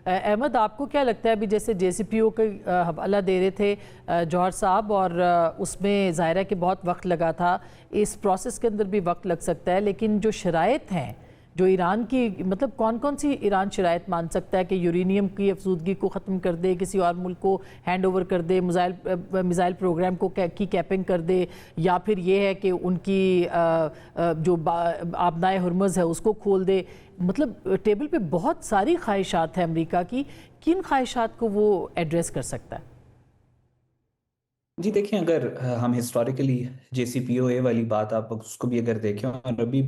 احمد آپ کو کیا لگتا ہے ابھی جیسے جے سی پی او کا حوالہ دے رہے تھے جوہر صاحب، اور اس میں ظاہر ہے کہ بہت وقت لگا تھا، اس پروسیس کے اندر بھی وقت لگ سکتا ہے، لیکن جو شرائط ہیں جو ایران کی، مطلب کون کون سی ایران شرائط مان سکتا ہے کہ یورینیم کی افزودگی کو ختم کر دے، کسی اور ملک کو ہینڈ اوور کر دے، میزائل پروگرام کو کی کیپنگ کر دے، یا پھر یہ ہے کہ ان کی جو آبنائے ہرمز ہے اس کو کھول دے؟ مطلب ٹیبل پہ بہت ساری خواہشات ہیں امریکہ کی، کن خواہشات کو وہ ایڈریس کر سکتا ہے؟ جی دیکھیں، اگر ہم ہسٹوریکلی جے سی پی او اے والی بات آپ اس کو بھی اگر دیکھیں اور ابھی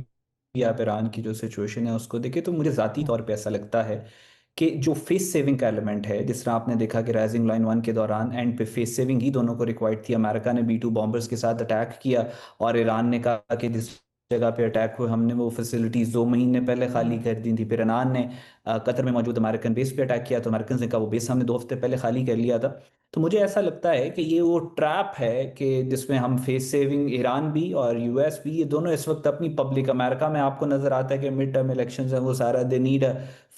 بھی آپ ایران کی جو سچویشن ہے اس کو دیکھیں، تو مجھے ذاتی طور پہ ایسا لگتا ہے کہ جو فیس سیونگ کا ایلیمنٹ ہے، جس طرح آپ نے دیکھا کہ رائزنگ لائن 1 کے دوران اینڈ پہ فیس سیونگ ہی دونوں کو ریکوائرڈ تھی، امریکہ نے B-2 بامبرز کے ساتھ اٹیک کیا اور ایران نے کہا کہ جس جگہ پہ اٹیک ہوئے ہم نے وہ فیسلٹیز 2 مہینے پہلے خالی کر دی تھی، پھر ایران نے قطر میں موجود امریکن بیس پہ اٹیک کیا تو امریکنز نے کہا وہ بیس ہم نے 2 ہفتے پہلے خالی کر لیا تھا۔ تو مجھے ایسا لگتا ہے کہ یہ وہ ٹریپ ہے کہ جس میں ہم فیس سیونگ، ایران بھی اور یو ایس بھی، یہ دونوں اس وقت اپنی پبلک، امریکہ میں آپ کو نظر آتا ہے کہ مڈ ٹرم الیکشنز ہیں وہ سارا they need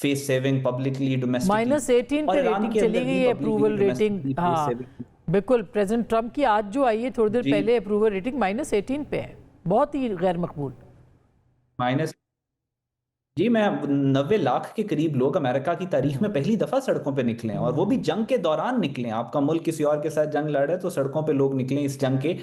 face saving publicly domestically, -18 اور پہ ایران ریٹنگ کے چلی اندر بھی گئی ہے، publicly approval rating, domestically face ہاں سیونگ۔ بالکل، پریزیڈنٹ ٹرمپ کی آج جو آئی ہے تھوڑی دیر پہلے، اپروول ریٹنگ -18 پہ ہے، بہت ہی غیر مقبول۔ مائنس جی، میں 90 لاکھ کے قریب لوگ امریکہ کی تاریخ میں پہلی دفعہ سڑکوں پہ نکلے ہیں، اور وہ بھی جنگ کے دوران نکلے ہیں۔ آپ کا ملک کسی اور کے ساتھ جنگ لڑ رہا ہے تو سڑکوں پہ لوگ نکلے اس جنگ کے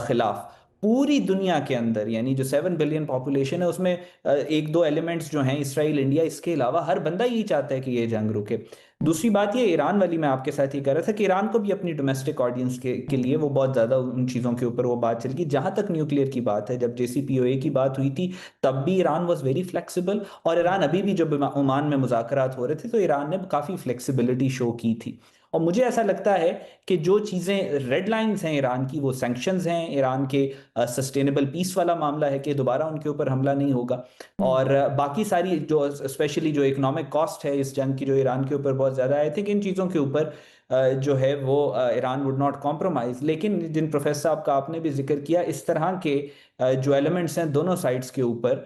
خلاف۔ پوری دنیا کے اندر یعنی جو 7 بلین پاپولیشن ہے اس میں 1-2 ایلیمنٹس جو ہیں، اسرائیل، انڈیا، اس کے علاوہ ہر بندہ یہی چاہتا ہے کہ یہ جنگ رکے۔ دوسری بات یہ ایران والی، میں آپ کے ساتھ یہ کہہ رہا تھا کہ ایران کو بھی اپنی ڈومیسٹک آڈینس کے لیے وہ بہت زیادہ ان چیزوں کے اوپر وہ بات چل گئی۔ جہاں تک نیوکلیئر کی بات ہے، جب جے سی پی او اے کی بات ہوئی تھی تب بھی ایران واز ویری فلیکسیبل، اور ایران ابھی بھی جب عمان میں مذاکرات ہو رہے تھے تو ایران نے کافی فلیکسیبلٹی شو کی تھی۔ اور مجھے ایسا لگتا ہے کہ جو چیزیں ریڈ لائنز ہیں ایران کی، وہ سینکشنز ہیں، ایران کے سسٹینیبل پیس والا معاملہ ہے کہ دوبارہ ان کے اوپر حملہ نہیں ہوگا، اور باقی ساری جو اسپیشلی جو اکنامک کاسٹ ہے اس جنگ کی جو ایران کے اوپر بہت زیادہ آئے تھے کہ ان چیزوں کے اوپر جو ہے وہ ایران وڈ ناٹ کمپرومائز۔ لیکن جن پروفیسر صاحب کا آپ نے بھی ذکر کیا، اس طرح کے جو ایلیمنٹس ہیں دونوں سائڈز کے اوپر،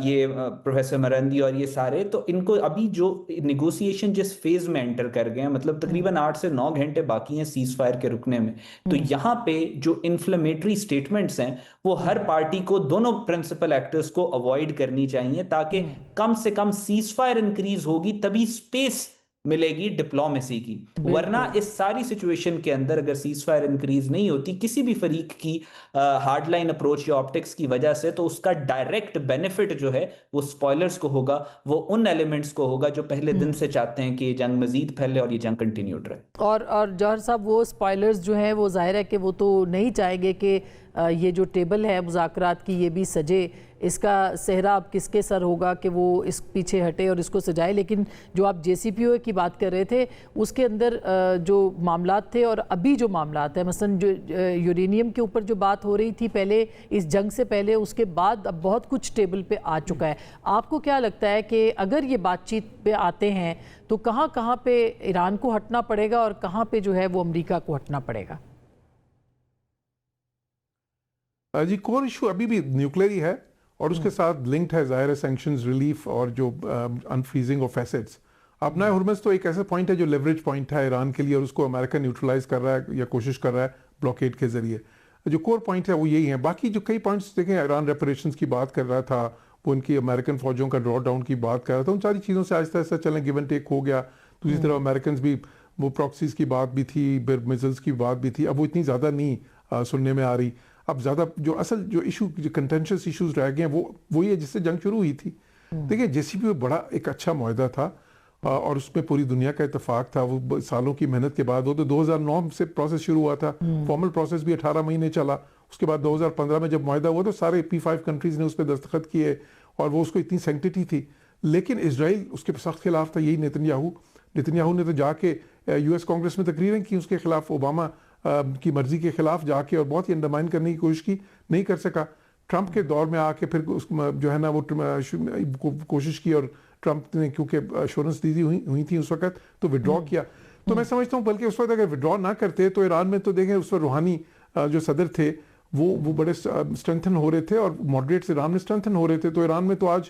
یہ پروفیسر مرندی اور یہ سارے، تو ان کو ابھی جو نیگوسیشن جس فیز میں انٹر کر گئے ہیں، مطلب تقریباً 8 سے 9 گھنٹے باقی ہیں سیز فائر کے رکنے میں، تو یہاں پہ جو انفلیمیٹری سٹیٹمنٹس ہیں وہ ہر پارٹی کو، دونوں پرنسپل ایکٹرز کو اوائڈ کرنی چاہیے، تاکہ کم سے کم سیز فائر انکریز ہوگی تبھی سپیس ملے گی ڈپلومیسی کی، ورنہ اس ساری سچویشن کے اندر اگر سیز فائر انکریز نہیں ہوتی کسی بھی فریق کی ہارڈ لائن اپروچ یا آپٹکس کی وجہ سے، تو اس کا ڈائریکٹ بینیفٹ جو ہے وہ سپوائلرز کو ہوگا، وہ ان ایلیمنٹس کو ہوگا جو پہلے دن سے چاہتے ہیں کہ یہ جنگ مزید پھیلے اور یہ جنگ کنٹینیوڈ رہے۔ اور جوہر صاحب، وہ سپوائلرز جو ہیں وہ ظاہر ہے کہ وہ تو نہیں چاہیں گے کہ یہ جو ٹیبل ہے مذاکرات کی یہ بھی سجے، اس کا صحرا اب کس کے سر ہوگا کہ وہ اس پیچھے ہٹے اور اس کو سجائے؟ لیکن جو آپ جے سی پی او اے کی بات کر رہے تھے اس کے اندر جو معاملات تھے اور ابھی جو معاملات ہیں، مثلا جو یورینیم کے اوپر جو بات ہو رہی تھی پہلے اس جنگ سے پہلے، اس کے بعد اب بہت کچھ ٹیبل پہ آ چکا ہے۔ آپ کو کیا لگتا ہے کہ اگر یہ بات چیت پہ آتے ہیں تو کہاں کہاں پہ ایران کو ہٹنا پڑے گا اور کہاں پہ جو ہے وہ امریکہ کو ہٹنا پڑے گا؟ جی، کور ایشو ابھی بھی نیوکلیئر ہی ہے اور اس کے ساتھ لنکڈ ہے ظاہر ہے سینکشنز، ریلیف اور جو انفریزنگ آف ایسٹس۔ اپنا ہرمز تو ایک ایسا پوائنٹ ہے جو لیوریج پوائنٹ ہے ایران کے لیے، اور اس کو امریکہ نیوٹرلائز کر رہا ہے یا کوشش کر رہا ہے بلاکیڈ کے ذریعے۔ جو کور پوائنٹ ہے وہ یہی ہیں۔ باقی جو کئی پوائنٹس دیکھیں، ایران ریپریشنز کی بات کر رہا تھا، وہ ان کی امریکن فوجوں کا ڈرا ڈاؤن کی بات کر رہا تھا، ان ساری چیزوں سے آہستہ آہستہ چلیں، گیو اینڈ ٹیک ہو گیا۔ دوسری طرف امریکنز بھی، وہ پراکسیز کی بات بھی تھی، میزلز کی بات بھی تھی، اب وہ اتنی زیادہ نہیں سننے میں آ رہی۔ اب زیادہ جو اصل جو ایشو، جو کنٹینشس ایشوز رہ گئے ہیں وہ وہی ہے جس سے جنگ شروع ہوئی تھی۔ دیکھیں، جے سی پی او بڑا ایک اچھا معاہدہ تھا اور اس میں پوری دنیا کا اتفاق تھا، وہ سالوں کی محنت کے بعد، وہ تو 2009 سے پروسیس شروع ہوا تھا، فارمل پروسیس بھی 18 مہینے چلا۔ اس کے بعد 2015 میں جب معاہدہ ہوا تو سارے P5 کنٹریز نے اس پہ دستخط کیے، اور وہ اس کو اتنی سینکٹیٹی تھی۔ لیکن اسرائیل اس کے سخت خلاف تھا، یہی نتنیاہو نے تو جا کے یو ایس کانگریس میں تقریریں کی اس کے خلاف، اوباما کی مرضی کے خلاف جا کے، اور بہت ہی انڈرمائن کرنے کی کوشش کی، نہیں کر سکا۔ ٹرمپ کے دور میں آ کے پھر جو ہے نا وہ کوشش کی، اور ٹرمپ نے کیونکہ ایشورنس دی ہوئی تھی اس وقت تو وڈرا کیا۔ تو میں سمجھتا ہوں بلکہ اس وقت اگر وڈرا نہ کرتے تو ایران میں تو دیکھیں اس وقت روحانی جو صدر تھے وہ بڑے اسٹرینتھن ہو رہے تھے، اور ماڈریٹس ایران میں اسٹرینتھن ہو رہے تھے، تو ایران میں تو آج